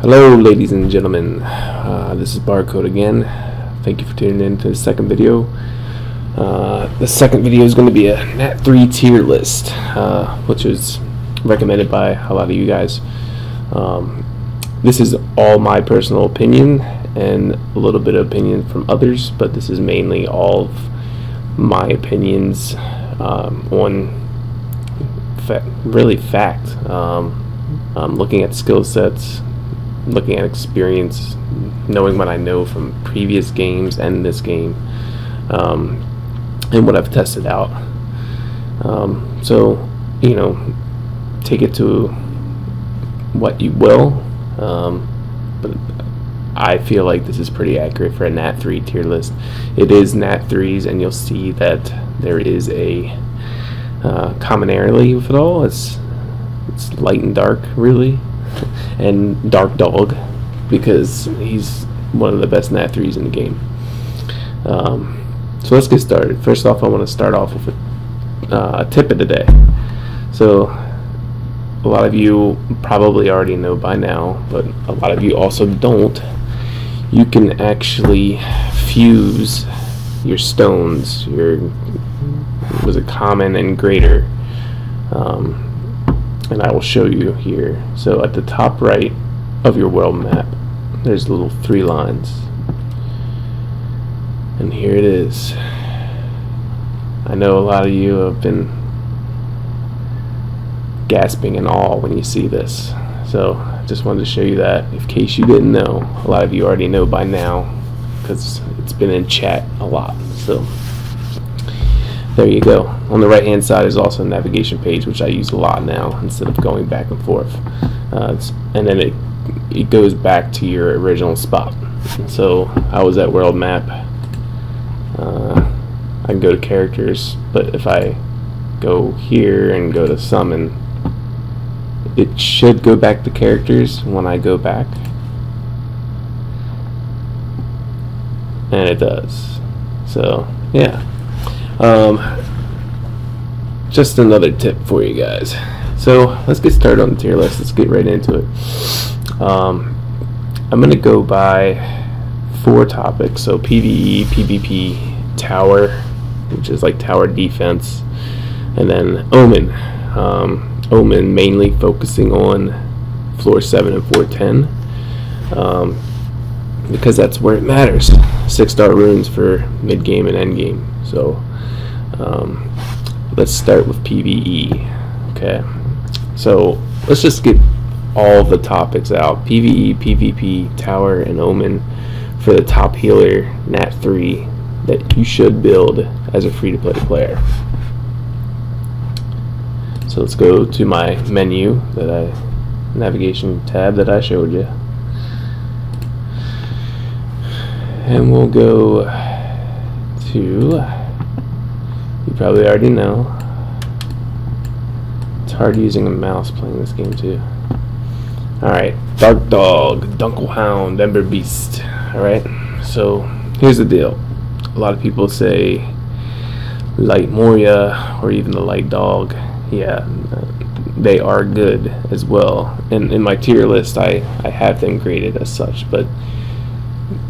Hello ladies and gentlemen, this is Barcode again. Thank you for tuning in to the second video. The second video is going to be a Nat 3 tier list, which is recommended by a lot of you guys. This is all my personal opinion and a little bit of opinion from others, but this is mainly all of my opinions on fact. Looking at skill sets, looking at experience, knowing what I know from previous games and this game, and what I've tested out. So, you know, take it to what you will, but I feel like this is pretty accurate for a Nat 3 tier list. It is Nat 3s, and you'll see that there is a commonality with it all. It's light and dark, really, and Dark Dog, because he's one of the best Nat 3s in the game. So let's get started. First off, I want to start off with a tip of the day. So a lot of you probably already know by now, but a lot of you also don't. You can actually fuse your stones, your common and greater, and I will show you here. So at the top right of your world map, there's little 3 lines, and here it is. I know a lot of you have been gasping in awe when you see this, so I just wanted to show you that in case you didn't know. A lot of you already know by now because it's been in chat a lot. So there you go. On the right hand side is also a navigation page, which I use a lot now instead of going back and forth, and then it goes back to your original spot. So I was at world map. I can go to characters, but if I go here and go to summon, it should go back to characters when I go back, and it does. So yeah, just another tip for you guys. So let's get started on the tier list. Let's get right into it. I'm gonna go by 4 topics. So PvE, PvP, Tower, which is like tower defense, and then Omen. Omen mainly focusing on floor 7 and floor 10, because that's where it matters. 6-star runes for mid game and end game. So let's start with PvE. Okay, so let's just get all the topics out. PvE, PvP, Tower, and Omen for the top healer Nat 3 that you should build as a free-to-play player. So let's go to my menu, navigation tab that I showed you, and we'll go to, you probably already know, it's hard using a mouse playing this game too. Alright, Dark Dog, Dunkelhound, Ember Beast. Alright, so here's the deal. A lot of people say Light Moria or even the Light Dog. Yeah, they are good as well. And in my tier list, I have them graded as such, but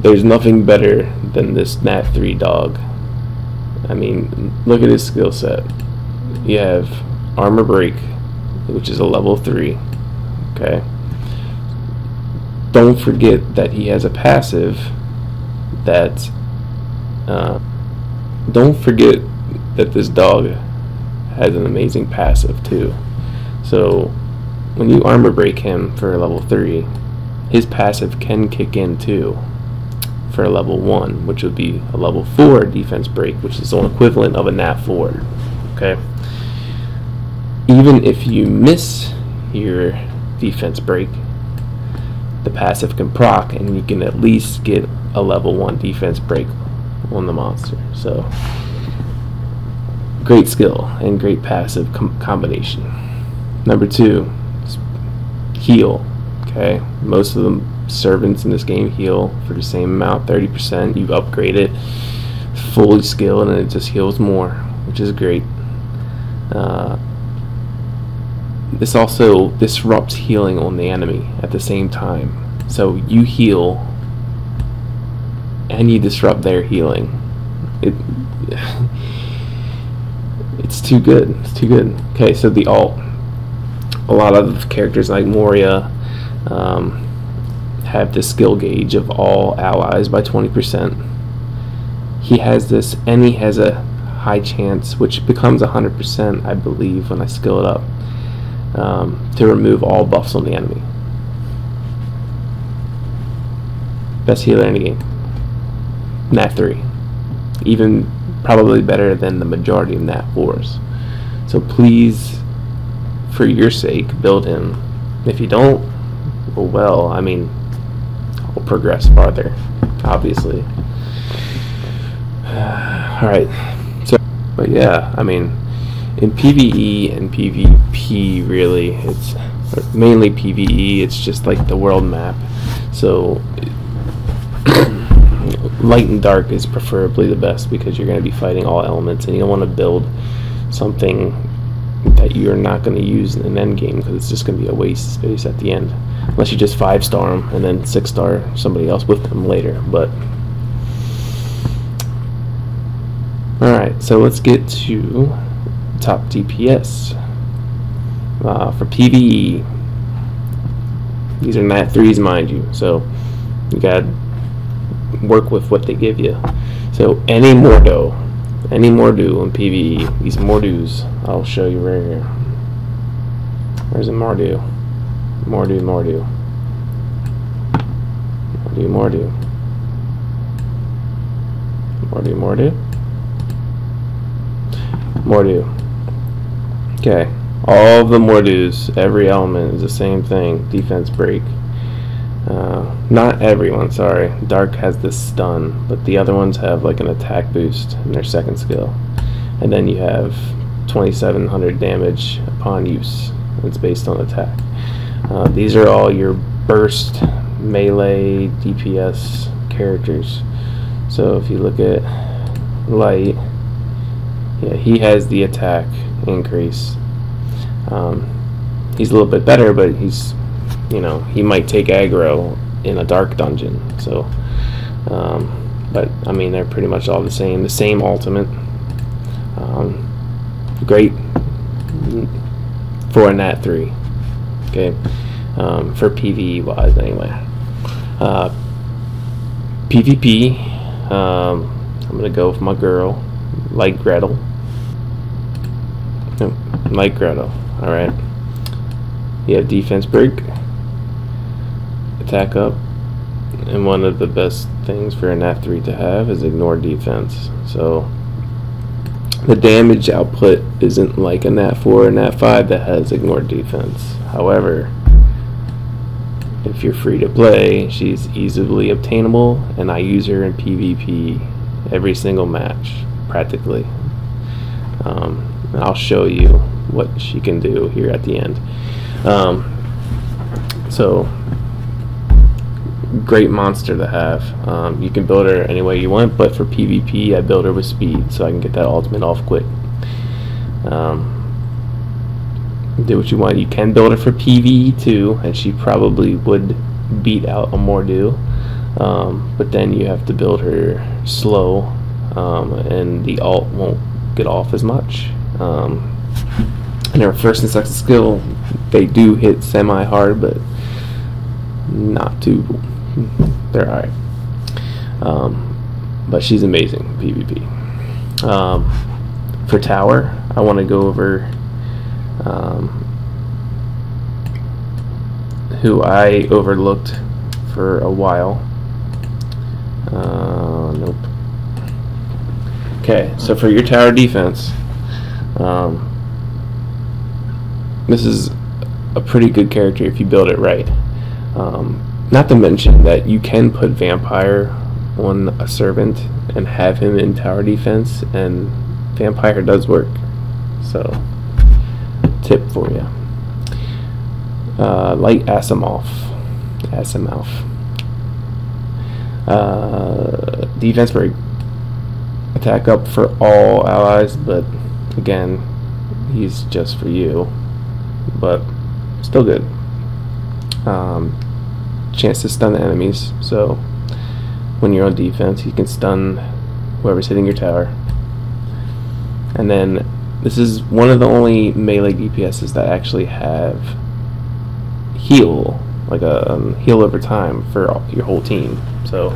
there's nothing better than this Nat 3 dog. I mean, look at his skill set. You have Armor Break, which is a level 3. Okay. Don't forget that he has a passive that don't forget that this dog has an amazing passive too. So when you armor break him for a level 3, his passive can kick in too for a level 1, which would be a level 4 defense break, which is the equivalent of a Nat 4. Okay, even if you miss your defense break, the passive can proc, and you can at least get a level 1 defense break on the monster. So great skill and great passive combination. Number 2 is heal. Okay, most of the servants in this game heal for the same amount, 30%. You upgrade it, fully skilled, and it just heals more, which is great. This also disrupts healing on the enemy at the same time. So you heal and you disrupt their healing. It's too good. It's too good. Okay, so the alt. A lot of characters like Moria have the skill gauge of all allies by 20%. He has this, and he has a high chance, which becomes 100%, I believe, when I skill it up, to remove all buffs on the enemy. Best healer in the game. Nat 3. Even probably better than the majority of Nat 4s. So please, for your sake, build him. If you don't, well, I mean, I'll progress farther, obviously. Alright, so, but yeah, I mean, in PvE and PvP, really, it's mainly PvE, it's just like the world map. So, light and dark is preferably the best because you're going to be fighting all elements, and you don't want to build something that you're not going to use in an end game because it's just going to be a waste of space at the end, unless you just 5-star them and then 6-star somebody else with them later. But alright, so let's get to top DPS for PvE. These are Nat 3s, mind you, so you gotta work with what they give you. So any Mordo in PvE, these Mordus, I'll show you right here. Where's a Mordu? Mordu. Okay, all of the Mordus, every element is the same thing. Defense break. Not everyone, sorry. Dark has this stun, but the other ones have like an attack boost in their second skill. And then you have 2700 damage upon use. It's based on attack. These are all your burst, melee, DPS characters. So if you look at Light, yeah, he has the attack increase. He's a little bit better, but he's, you know, he might take aggro in a dark dungeon. So, but I mean, they're pretty much all the same ultimate. Great for a Nat 3. Okay, for PvE wise anyway. PvP, I'm gonna go with my girl, like Gretel. Nope, like Gretel. All right. You have defense break, attack up, and one of the best things for a Nat 3 to have is ignore defense. So the damage output isn't like a Nat 4 or Nat 5 that has ignore defense. However, if you're free to play, she's easily obtainable, and I use her in PvP every single match, practically. And I'll show you what she can do here at the end. So, great monster to have. You can build her any way you want, but for PvP, I build her with speed so I can get that ultimate off quick. Do what you want. You can build her for PvE too, and she probably would beat out a Mordu, but then you have to build her slow, and the ult won't get off as much. And her first and second skill, they do hit semi-hard, but not too. They're alright. But she's amazing PvP. For tower, I want to go over who I overlooked for a while. Nope. Okay, so for your tower defense, this is a pretty good character if you build it right. Not to mention that you can put Vampire on a Servant and have him in tower defense, and Vampire does work. So, tip for you. Light Asimov. Defense break. Attack up for all allies, but again, he's just for you. But still good. chance to stun the enemies. So when you're on defense, you can stun whoever's hitting your tower. And then this is one of the only melee DPSs that actually have heal, like a heal over time for your whole team. So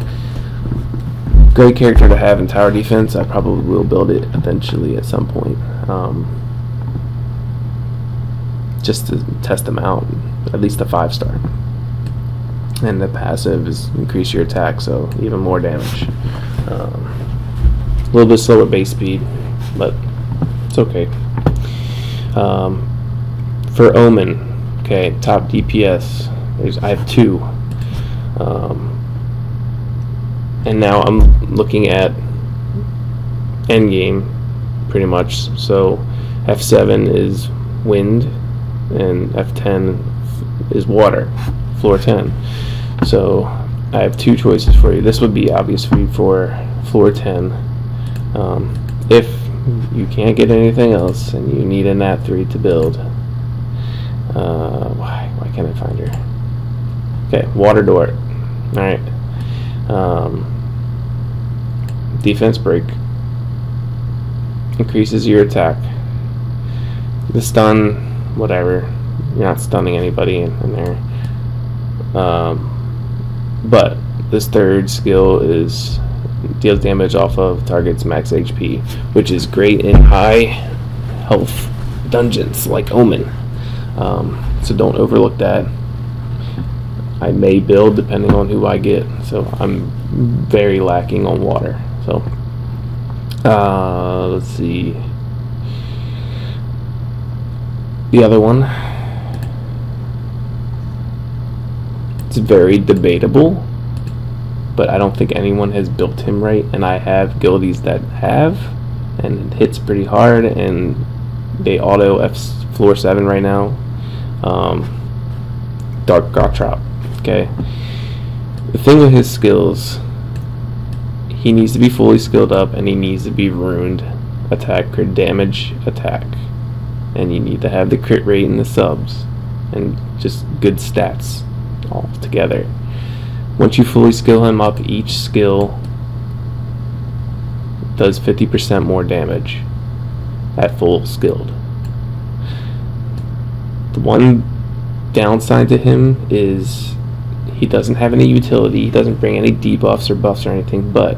great character to have in tower defense. I probably will build it eventually at some point, just to test them out. At least a 5-star. And the passive is increase your attack, so even more damage. A little bit slower base speed, but it's okay. For Omen, okay, top DPS. I have 2. And now I'm looking at endgame, pretty much. So F7 is wind, and F10 is water, floor 10. So I have 2 choices for you. This would be obviously for floor 10. If you can't get anything else and you need a nat 3 to build, why can't I find her? Okay, water door. Alright. Defense break. Increases your attack. The stun, whatever. You're not stunning anybody in there. But this third skill is deals damage off of target's max HP, which is great in high health dungeons like Omen. So don't overlook that. I may build depending on who I get, so I'm very lacking on water. So let's see. The other one, it's very debatable, but I don't think anyone has built him right, and I have guildies that have, and it hits pretty hard, and they auto F floor 7 right now. Dark Gotrop. Okay, the thing with his skills, he needs to be fully skilled up, and he needs to be ruined attack, crit damage attack, and you need to have the crit rate and the subs and just good stats all together. Once you fully skill him up, each skill does 50% more damage at full skilled. The one downside to him is he doesn't have any utility. He doesn't bring any debuffs or buffs or anything, but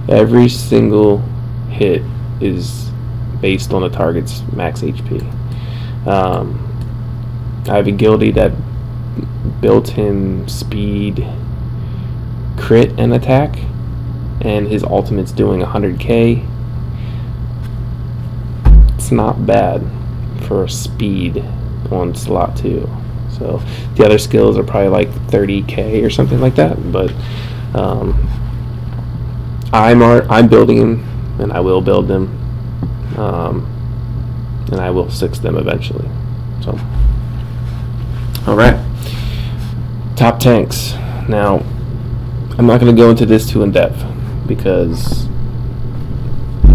every single hit is based on the target's max HP. I have a guildie that built him speed, crit, and attack, and his ultimate's doing 100k. It's not bad for speed on slot 2. So the other skills are probably like 30k or something like that, but I'm building them, and I will build them, and I will 6 them eventually. So alright, top tanks. Now I'm not going to go into this too in depth because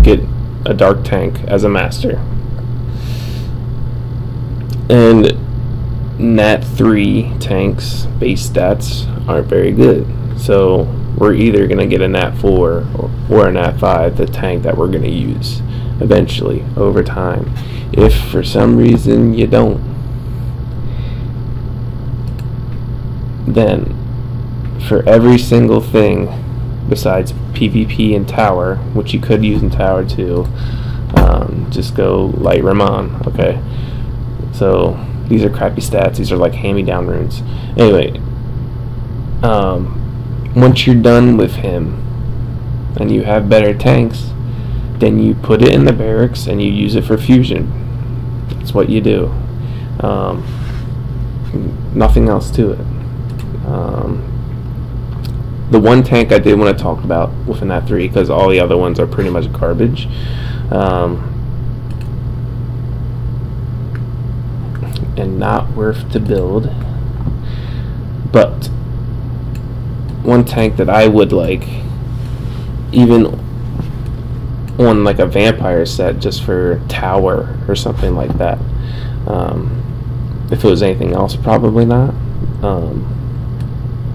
get a dark tank as a master, and nat 3 tanks base stats aren't very good, so we're either going to get a nat 4 or a nat 5, the tank that we're going to use eventually over time. If for some reason you don't, then for every single thing besides PvP and tower, which you could use in tower too, just go light Ramon. Okay, so these are crappy stats. These are like hand-me-down runes. Anyway, once you're done with him and you have better tanks, then you put it in the barracks and you use it for fusion. That's what you do. Nothing else to it. The one tank I did want to talk about with a nat 3, because all the other ones are pretty much garbage. And not worth to build. But one tank that I would like, even on like a vampire set, just for tower or something like that. If it was anything else, probably not.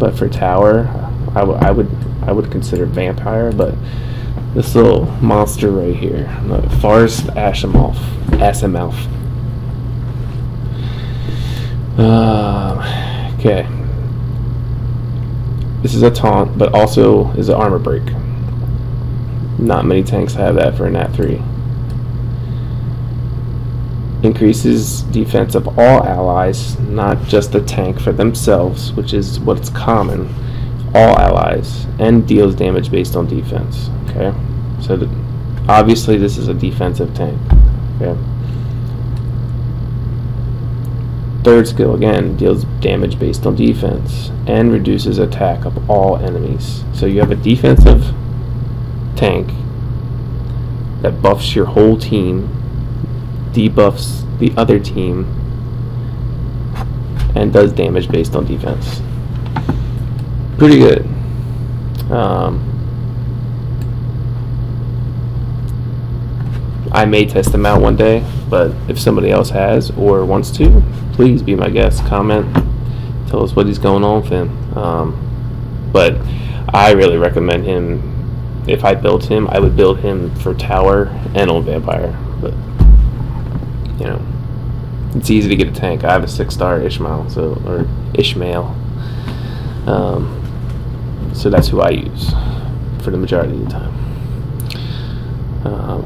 but for tower, I would consider vampire. But this little monster right here, Forest Asimov. Okay. This is a taunt, but also is an armor break. Not many tanks have that for a Nat 3. Increases defense of all allies, not just the tank for themselves, which is what's common. All allies, and deals damage based on defense. Okay, so obviously this is a defensive tank. Okay. Third skill, again, deals damage based on defense and reduces attack of all enemies. So you have a defensive tank that buffs your whole team, debuffs the other team, and does damage based on defense. Pretty good. I may test them out one day, but if somebody else has or wants to, please be my guest. Comment, tell us what is going on with him. But I really recommend him. If I built him, I would build him for tower and on vampire. But you know, it's easy to get a tank. I have a 6-star Ishmael, or Ishmael. So that's who I use for the majority of the time.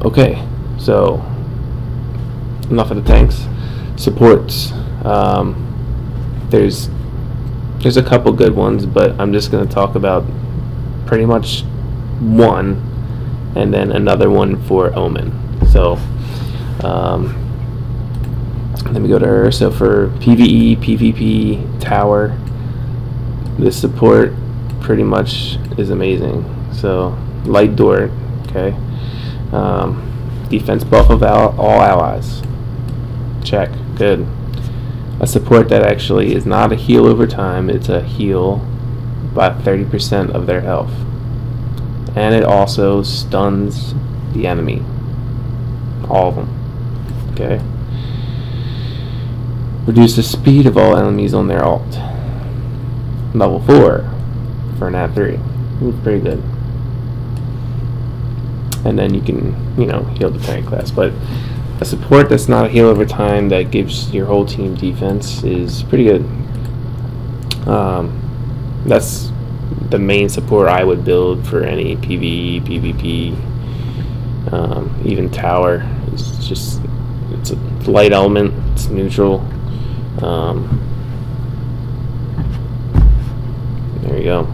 Okay, so enough of the tanks. Supports. There's a couple good ones, but I'm just going to talk about pretty much one, and then another one for Omen. So let me go to her. So for PvE, PvP, tower, this support pretty much is amazing. So light door, okay. Defense buff of all allies, check, good. A support that actually is not a heal over time, it's a heal by 30% of their health, and it also stuns the enemy, all of them. Okay. Reduce the speed of all enemies on their ult. Level 4 for an Nat 3. It's pretty good. And then you can, you know, heal the tank class. But a support that's not a heal over time that gives your whole team defense is pretty good. That's the main support I would build for any PvE, PvP, even tower. It's a light element, it's neutral. There you go.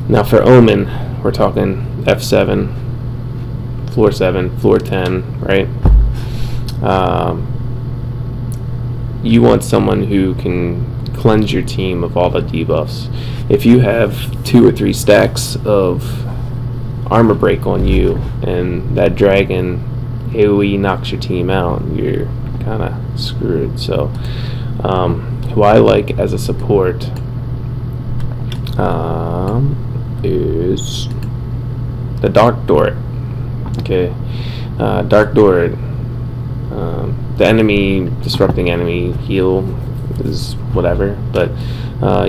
Now for Omen, we're talking F7, floor 7, floor 10, right? You want someone who can cleanse your team of all the debuffs. If you have 2 or 3 stacks of armor break on you and that dragon AoE knocks your team out, you're kind of screwed. So who I like as a support is the Dark Door. Okay, Dark Door. The enemy disrupting enemy heal is whatever, but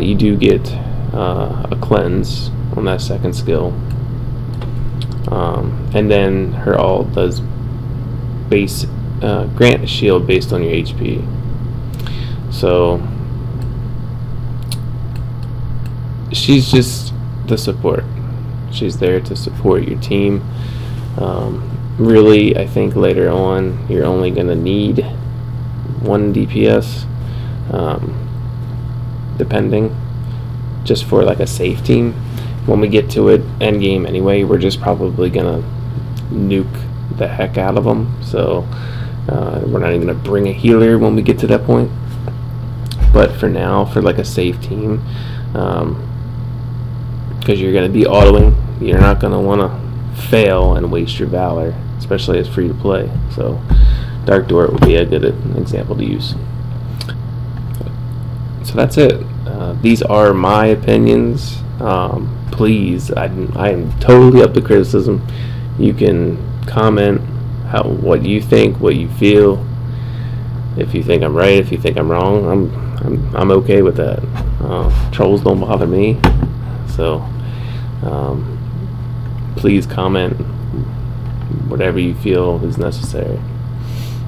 you do get a cleanse on that second skill, and then her ult does base grant a shield based on your HP. So she's just the support. She's there to support your team. Really, I think later on you're only going to need 1 DPS, depending, just for like a safe team. When we get to it end game anyway, we're just probably going to nuke the heck out of them. So we're not even going to bring a healer when we get to that point. But for now, for like a safe team, because you're going to be autoing, you're not going to want to fail and waste your valor, especially as free to play. So Dark Door would be a good example to use. So that's it. These are my opinions. Please, I am totally up to criticism. You can comment what you think, what you feel. If you think I'm right, if you think I'm wrong, I'm okay with that. Trolls don't bother me. So please comment whatever you feel is necessary.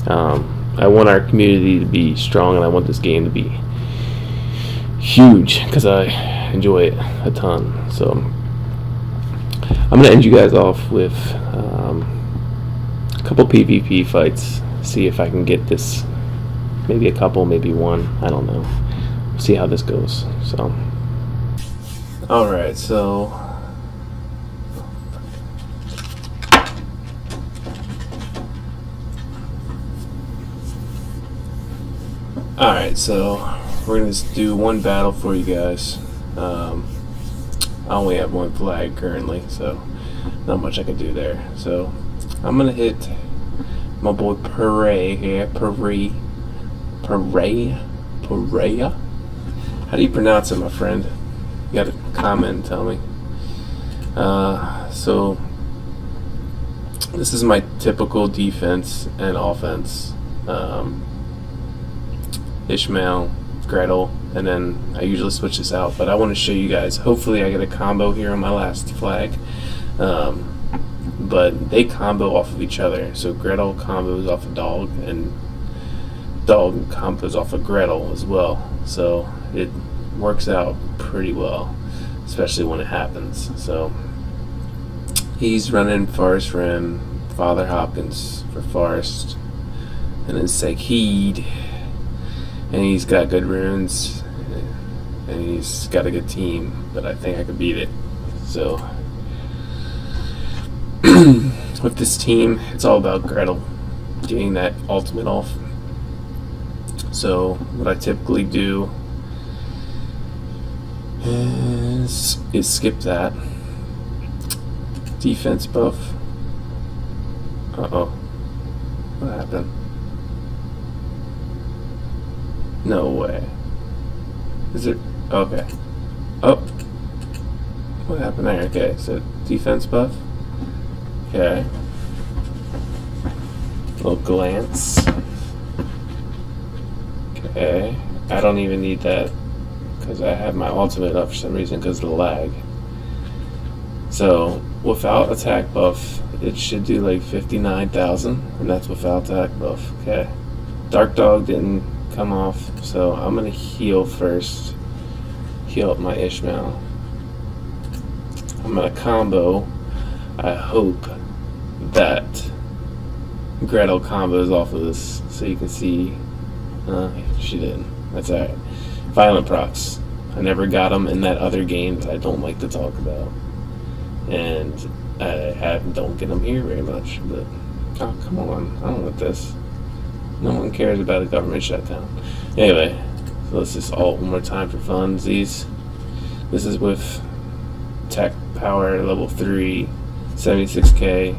I want our community to be strong, and I want this game to be huge because I enjoy it a ton. So I'm gonna end you guys off with a couple PvP fights. See if I can get this. Maybe a couple, maybe one. I don't know. See how this goes. So, all right. So. Alright, so we're going to do one battle for you guys. I only have one flag currently, so not much I can do there. So I'm going to hit my boy Perea here. Perea? How do you pronounce it, my friend? You got to comment and tell me. So this is my typical defense and offense. Ishmael, Gretel, and then I usually switch this out, but I want to show you guys. Hopefully I get a combo here on my last flag, but they combo off of each other. So Gretel combos off a dog, and dog combos off of Gretel as well. So it works out pretty well, especially when it happens. So he's running Forest Rim, Father Hopkins for Forest, and then Sakeed. And he's got good runes, and he's got a good team, but I think I could beat it. So, with this team, it's all about Gretel getting that ultimate off. So, what I typically do is skip that. Defense buff. Uh-oh. What happened? No way. Is it? Okay. Oh. What happened there? Okay, so defense buff. Okay. Little glance. Okay. I don't even need that because I have my ultimate up for some reason because of the lag. So, without attack buff, it should do like 59,000, and that's without attack buff. Okay. Dark Dog didn't come off, so I'm gonna heal first. Heal up my Ishmael. I'm gonna combo. I hope that Gretel combos off of this, so you can see. She didn't. That's alright. Violent procs. I never got them in that other game that I don't like to talk about, and I don't get them here very much. But oh, come on! I don't want this. No one cares about a government shutdown. Anyway, so let's just alt one more time for funsies. This is with tech power level 3, 76k.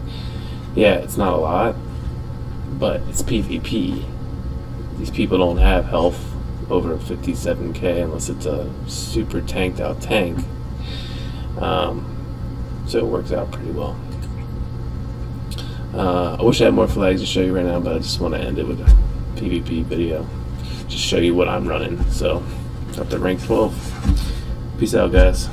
Yeah, it's not a lot, but it's PvP. These people don't have health over 57k unless it's a super tanked out tank. So it works out pretty well. I wish I had more flags to show you right now, but I just want to end it with a PvP video. Just show you what I'm running. So, up to rank 12. Peace out, guys.